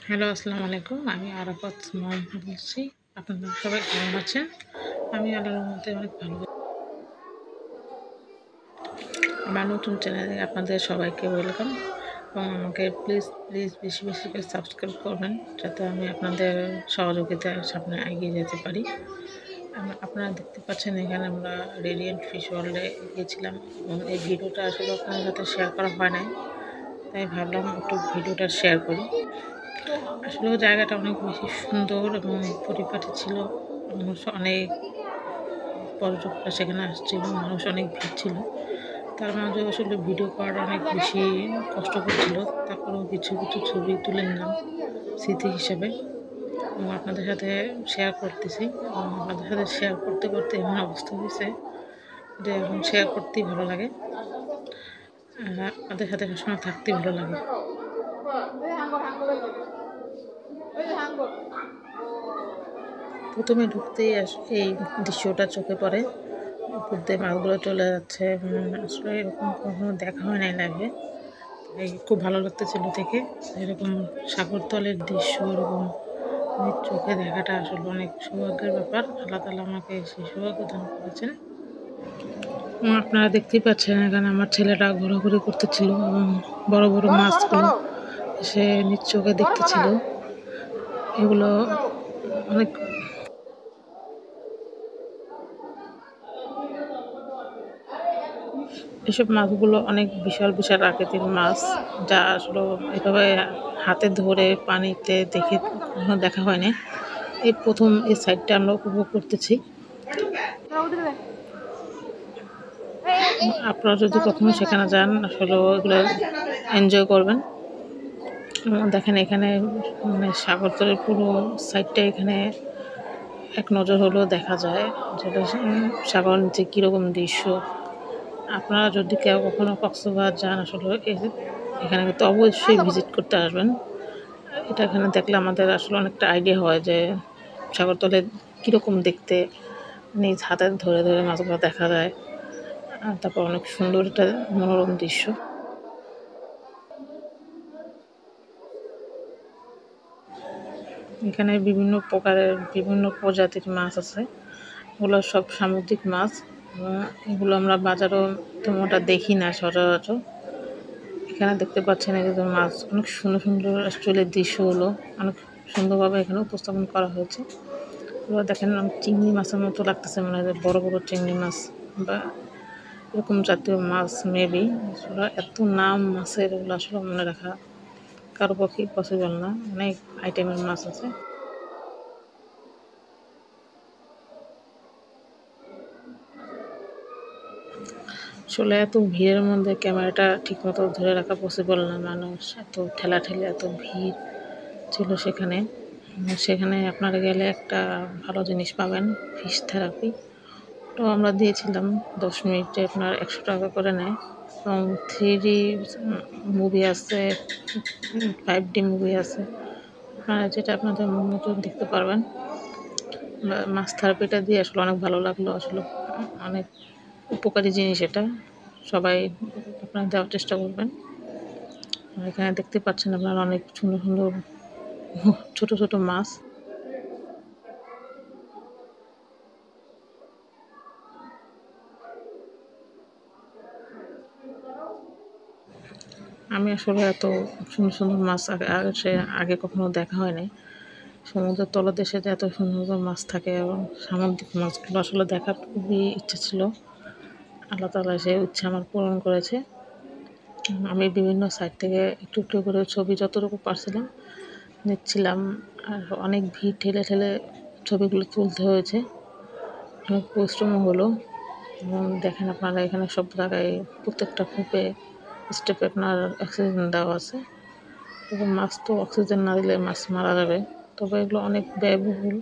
Hello, আসসালামু আলাইকুম। আমি আরাফাত মম বলছি। আপনারা সবাই কেমন আছেন? আমি আল্লাহর রহমতে অনেক ভালো আছি। আমার নতুন চ্যানেলে আপনাদের সবাইকে ওয়েলকাম এবং আমাকে প্লিজ বেশি বেশি করে সাবস্ক্রাইব করবেন, যাতে আমি আপনাদের সহযোগিতায় সামনে এগিয়ে যেতে পারি। আপনারা দেখতে পাচ্ছেন এখানে আমরা রেডিয়েন্ট ফিশ ওয়ার্ল্ডে গিয়েছিলাম এবং এই ভিডিওটা আসলে আপনাদের সাথে শেয়ার করা হয় নাই, তাই ভাবলাম একটু ভিডিওটা শেয়ার করি। আসলেও জায়গাটা অনেক বেশি সুন্দর এবং পরিপাটি ছিল। মানুষ অনেক পর্যটকরা সেখানে আসছিল, মানুষ অনেক ভিড় ছিল। তার মাঝে আসলে ভিডিও করাটা অনেক বেশি কষ্টকর ছিল। তারপরেও কিছু কিছু ছবি তুলে নিলাম স্মৃতি হিসেবে এবং আপনাদের সাথে শেয়ার করতেছি। এবং আপনাদের সাথে শেয়ার করতে করতে এমন অবস্থা হয়েছে যে এখন শেয়ার করতেই ভালো লাগে, আপনাদের সাথে সবসময় থাকতেই ভালো লাগে। প্রথমে ঢুকতেই এই দৃশ্যটা চোখে পড়ে। উপর দিয়ে মাছগুলো চলে যাচ্ছে। আসলে এরকম কখনো দেখা হয় নাই লাইভে। এই খুব ভালো লাগতেছিল দেখে। এরকম সাগরতলের দৃশ্য এরকম নিজ চোখে দেখাটা আসলে অনেক সৌভাগ্যের ব্যাপার। আল্লাহ তাআলা আমাকে সেই সৌভাগ্য দান করেছেন। আপনারা দেখতেই পাচ্ছেন এখানে আমার ছেলেটা ঘোরাঘুরি করতেছিল এবং বড় বড় মাছগুলো সে নিজ চোখে দেখতেছিল। এগুলো অনেক এসব মাছগুলো অনেক বিশাল বিশাল আকৃতির মাছ, যা আসলে এভাবে হাতে ধরে পানিতে দেখে কখনো দেখা হয়নি। এই প্রথম এই সাইডটা আমরা উপভোগ করতেছি। আপনারা যদি কখনো সেখানে যান আসলে এগুলো এনজয় করবেন। দেখেন এখানে মানে সাগরতলের পুরো সাইডটা এখানে এক নজর হলেও দেখা যায়, যেটা সাগর নিচে কীরকম দৃশ্য। আপনারা যদি কেউ কখনো কক্সবাজার যান আসলে এখানে কিন্তু অবশ্যই ভিজিট করতে আসবেন। এটা এখানে দেখলে আমাদের আসলে অনেকটা আইডিয়া হয় যে সাগরতলে কীরকম দেখতে। নিজ হাতে ধরে ধরে মাছগুলো দেখা যায়। আর তারপর অনেক সুন্দর একটা মনোরম দৃশ্য। এখানে বিভিন্ন প্রকারের বিভিন্ন প্রজাতির মাছ আছে। এগুলো সব সামুদ্রিক মাছ। এগুলো আমরা বাজারেও তেমনটা দেখি না সচরাচর। এখানে দেখতে পাচ্ছেন একজন মাছ, অনেক সুন্দর সুন্দর অ্যাকচুয়ালি দৃশ্যগুলো অনেক সুন্দরভাবে এখানে উপস্থাপন করা হয়েছে। এবার দেখেন চিংড়ি মাছের মতো লাগতেছে, মনে হয় বড় বড় চিংড়ি মাছ বা এরকম জাতীয় মাছ মেবি। আসলে এত নাম মাছের এগুলো আসলে মনে রাখা কারো পক্ষেই পসিবল না। অনেক আইটেমের মাছ আছে। আসলে এত ভিড়ের মধ্যে ক্যামেরাটা ঠিকমতো ধরে রাখা পসিবল না। মানুষ এত ঠেলাঠেলি, এত ভিড় ছিল সেখানে। সেখানে আপনারা গেলে একটা ভালো জিনিস পাবেন, ফিশ থেরাপি। তো আমরা দিয়েছিলাম 10 মিনিটে আপনার 100 টাকা করে নেয় এবং 3D মুভি আছে, 5D মুভি আছে। আপনারা যেটা আপনাদের মন মতো দেখতে পারবেন। মাছ থেরাপিটা দিয়ে আসলে অনেক ভালো লাগলো। আসলে অনেক উপকারী জিনিস এটা। সবাই আপনারা দেওয়ার চেষ্টা করবেন। এখানে দেখতে পাচ্ছেন আপনারা অনেক সুন্দর সুন্দর ছোট ছোট মাছ। আমি আসলে এত সুন্দর সুন্দর মাছ আগে কখনো দেখা হয় নাই। সমুদ্রের তলদেশে যে এত সুন্দর সুন্দর মাছ থাকে এবং সামুদ্রিক মাছগুলো আসলে দেখার খুবই ইচ্ছে ছিল। আল্লাহ তাআলা সেই ইচ্ছা আমার পূরণ করেছে। আমি বিভিন্ন সাইট থেকে একটু একটু করে ছবি যতটুকু পারছিলাম নিচ্ছিলাম। আর অনেক ভিড় ঠেলে ঠেলে ছবিগুলো তুলতে হয়েছে, অনেক পরিশ্রমও হলো। এবং দেখেন আপনারা এখানে সব জায়গায় প্রত্যেকটা কূপে স্টেপে আপনার অক্সিজেন দেওয়া আছে। এবং মাছ তো অক্সিজেন না দিলে মাছ মারা যাবে। তবে এগুলো অনেক ব্যয়বহুল,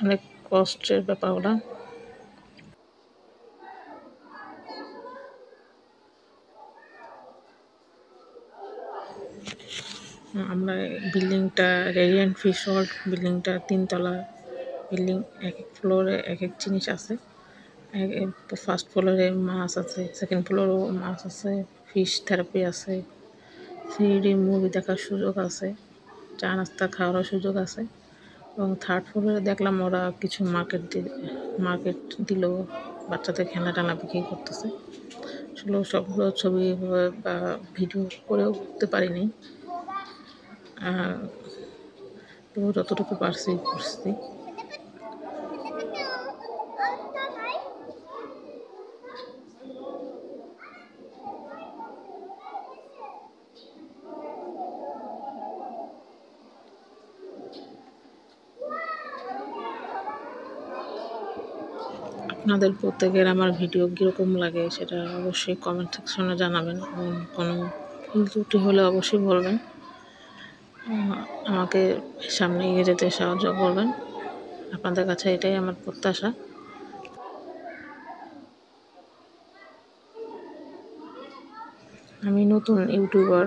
অনেক কষ্টের ব্যাপার ওটা। আমরা বিল্ডিংটা রেডিয়েন্ট ফিশ ওয়ার্ল্ড বিল্ডিংটা 3 তলা বিল্ডিং। এক এক ফ্লোরে এক এক জিনিস আছে। ফার্স্ট ফ্লোরে মাছ আছে, সেকেন্ড ফ্লোরেও মাছ আছে, ফিশ থেরাপি আছে, 3D মুভি দেখার সুযোগ আছে। চা নাস্তা খাওয়ারও সুযোগ আছে। এবং থার্ড ফ্লোরে দেখলাম ওরা কিছু মার্কেট দিল, বাচ্চাদের খেলনা টেলনা বিক্রি করতেছে। আসলে সবগুলো ছবি বা ভিডিও করেও করতে পারিনি, তো যতটুকু পারছি করছি। আপনাদের প্রত্যেকের আমার ভিডিও কীরকম লাগে সেটা অবশ্যই কমেন্ট সেকশনে জানাবেন, এবং কোনো ভুল ত্রুটি হলে অবশ্যই বলবেন। আমাকে সামনে এগিয়ে যেতে সাহায্য করবেন, আপনাদের কাছে এটাই আমার প্রত্যাশা। আমি নতুন ইউটিউবার,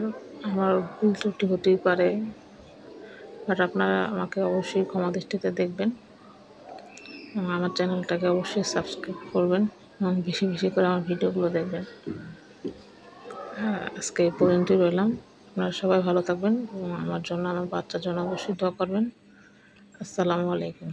আমার ভুল ত্রুটি হতেই পারে, বাট আপনারা আমাকে অবশ্যই ক্ষমা দৃষ্টিতে দেখবেন এবং আমার চ্যানেলটাকে অবশ্যই সাবস্ক্রাইব করবেন এবং বেশি বেশি করে আমার ভিডিওগুলো দেখবেন। আজকে এই পর্যন্তই রইলাম। আপনারা সবাই ভালো থাকবেন এবং আমার জন্য, আমার বাচ্চার জন্য অবশ্যই দোয়া করবেন। আসসালামু আলাইকুম।